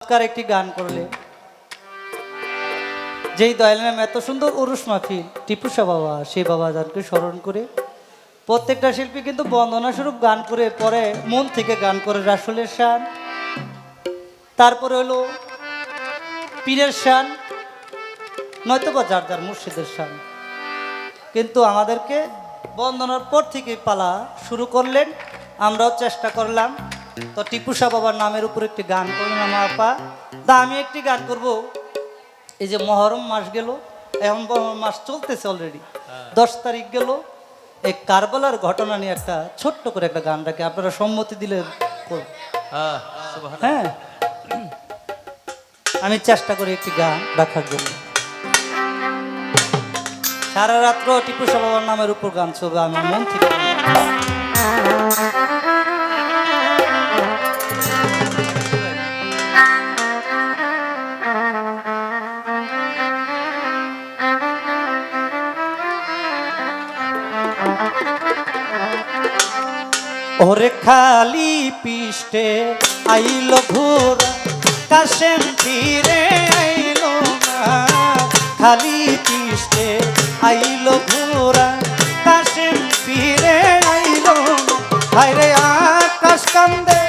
চমৎকার একটি গান করলে, যেই দয়াল নাম এত সুন্দর উরুস মাহফিল টিপুসা বাবা, সেই বাবা জানকে স্মরণ করে প্রত্যেকটা শিল্পী কিন্তু বন্দনা স্বরূপ গান করে পরে মন থেকে গান করে রাসূলের শান, তারপরে হলো পীরের শান, নয়তোবা যার যার মুর্শিদের শান। কিন্তু আমাদেরকে বন্দনার পর থেকে পালা শুরু করলেন, আমরাও চেষ্টা করলাম। তো টিপুসা বাবার নামের উপর একটি গান করলেন আমার আপা। তা আমি একটি গান করব। এই যে মহরম মাস গেল, এখন মহরম মাস চলতেছে অলরেডি, 10 তারিখ গেল, এই কারবালার ঘটনা নিয়ে একটা ছোট্ট করে একটা গান রাখে, আপনারা সম্মতি দিলে করব। হ্যাঁ, আমি চেষ্টা করি একটি গান রাখার জন্য। সারা রাত্র টিপুসা বাবার নামের উপর গান চলবে, আমার মন থেকে। ওরে খালি পিষ্টে আইলো ঘোরা, কাশেম ফিরে আইলো না। খালি পিষ্টে আইলো ঘোরা, কাশেম ফিরে আইলো না। হায়রে আকাশ কান্দে,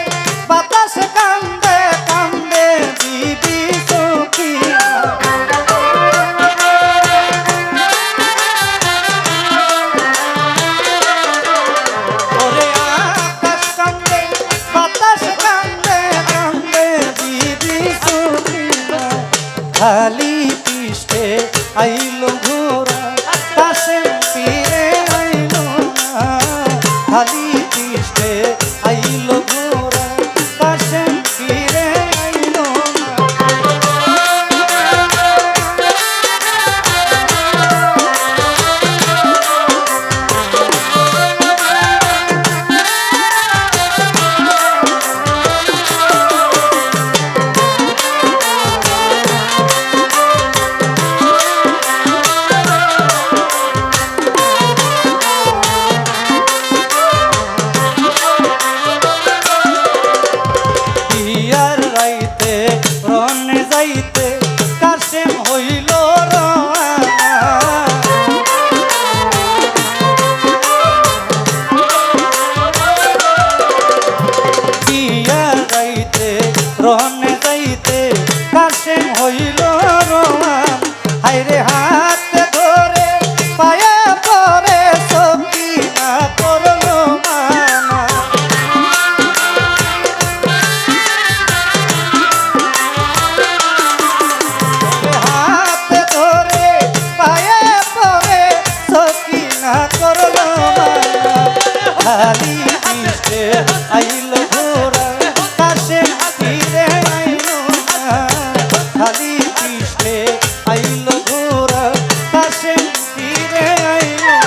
বাতাস কান্দে, কান্দে বিবি সখিয়া। খালি পিষ্টে আইলো ঘোরা, কাশেম ফিরে আইলো না। খালি পিষ্টে আইলো ঘোরা, কাশেম ফিরে আইলো না। রহনে যাইতে কাশেম হইল রোমান। হায়রে হাতে ধরে পায়ে পরে সকিনা করলো মানা। হাতে ধরে পায়ে পরে সকিনা করলো মানা। খালি পিষ্টে আইল ঘোরা, কাশেম ফিরে আইলো না। খালি পিষ্টে আইলো ঘোরা, কাশেম ফিরে আইলো।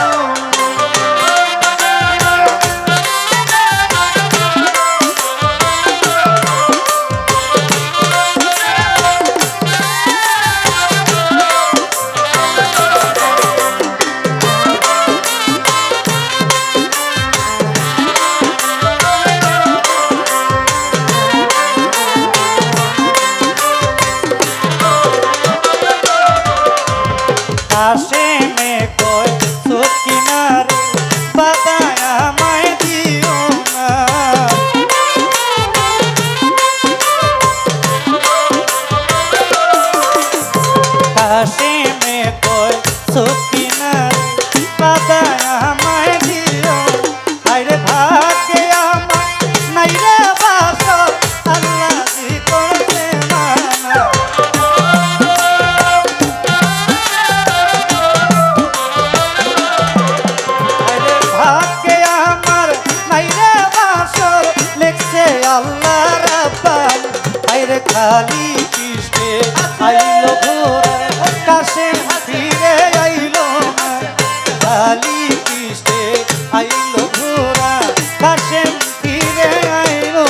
কাশেমে কয় সকিনারে, বাদায় আমায় দিও না। কাশেমে কয় সকিনারে, বাদায় আমায় দিও। হায়রে ভাগ্যে আমার নাইরে বাসো, আল্লাহ জি করতে মানা। আল্লাহ রাব্বান, হায়রে খালি পিষ্টে আইলো ঘোরা, কাশেম ফিরে আইলো না। খালি পিষ্টে আইলো ঘোরা, কাশেম ফিরে আইলো।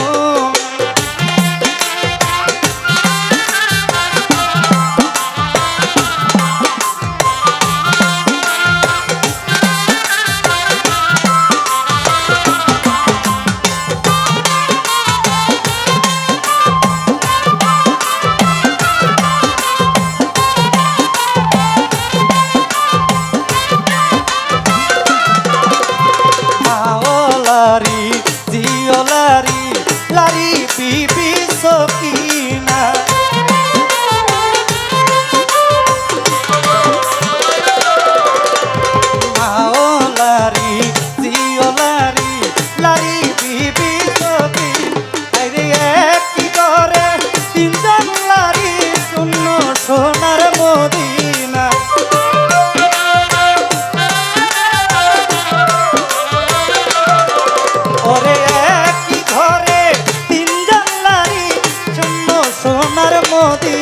সোনার মোদি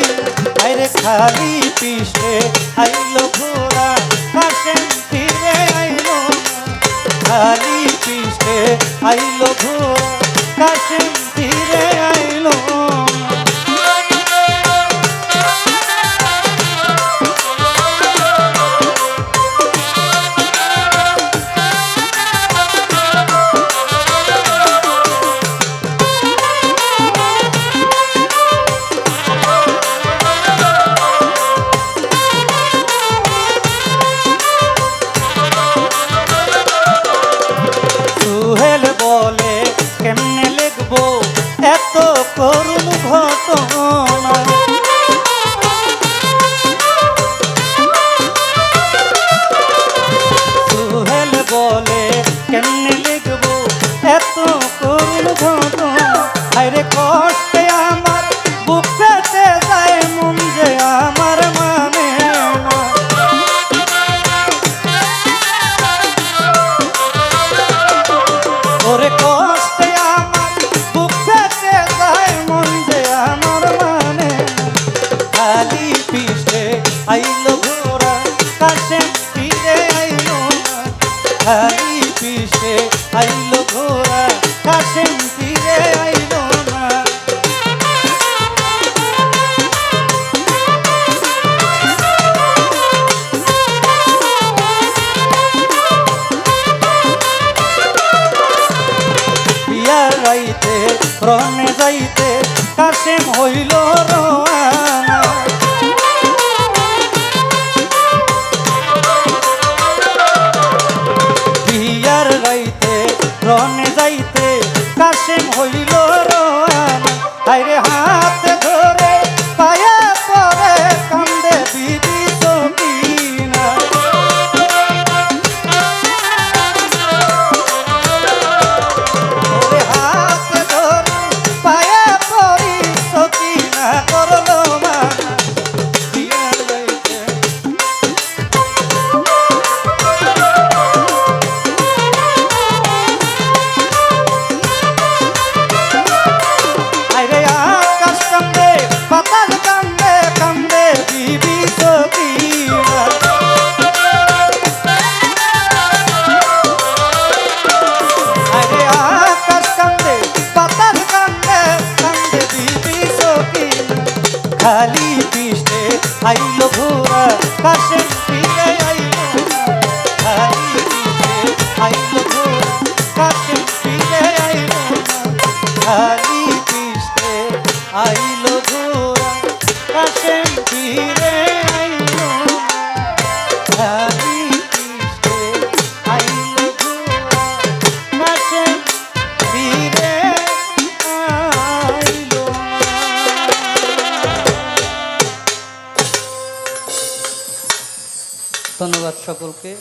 আইরে খালি পিষ্টে আইলো ঘোড়া কাশেম ফিরে আইলো খালি পিষ্টে আইলো ঘোড়া কাশেম ফিরে আইলো বলে কেমনে লিখবো এত করুণ ঘটনা সুহেল বলে কেমনে লিখবো এত করুণ ঘটনা আরে কষ্টে আমার বুক পেতে যায় মন যে আমার মানে না ওরে কষ্টে আমার বুক পেতে যায় মন যে আমার মানে খালি পিষ্টে আইলো ঘোড়া কাশেম ফিরে আইলো খালি পিষ্টে আইলো ঘোড়া কাশেম ফিরে আইলো না রাইতে রনে যাইতে কাশেম হইল রওয়ানা বিয়ার রাইতে রনে যাইতে কাশেম হইল রওয়ানা আইরে হাত ধরে পায়া পরে কান্দে বিধি সকিনা খালি পিষ্টে আইলো ঘোড়া কাশেম ফিরে আইলো খালি পিষ্টে আইলো ঘোড়া কাশেম ফিরে আইলো খালি পিষ্টে আইলো ঘোড়া কাশেম ফিরে আইলো খালি পিষ্টে আইলো ঘোড়া কাশেম ফিরে আইলো। ধন্যবাদ সকলকে।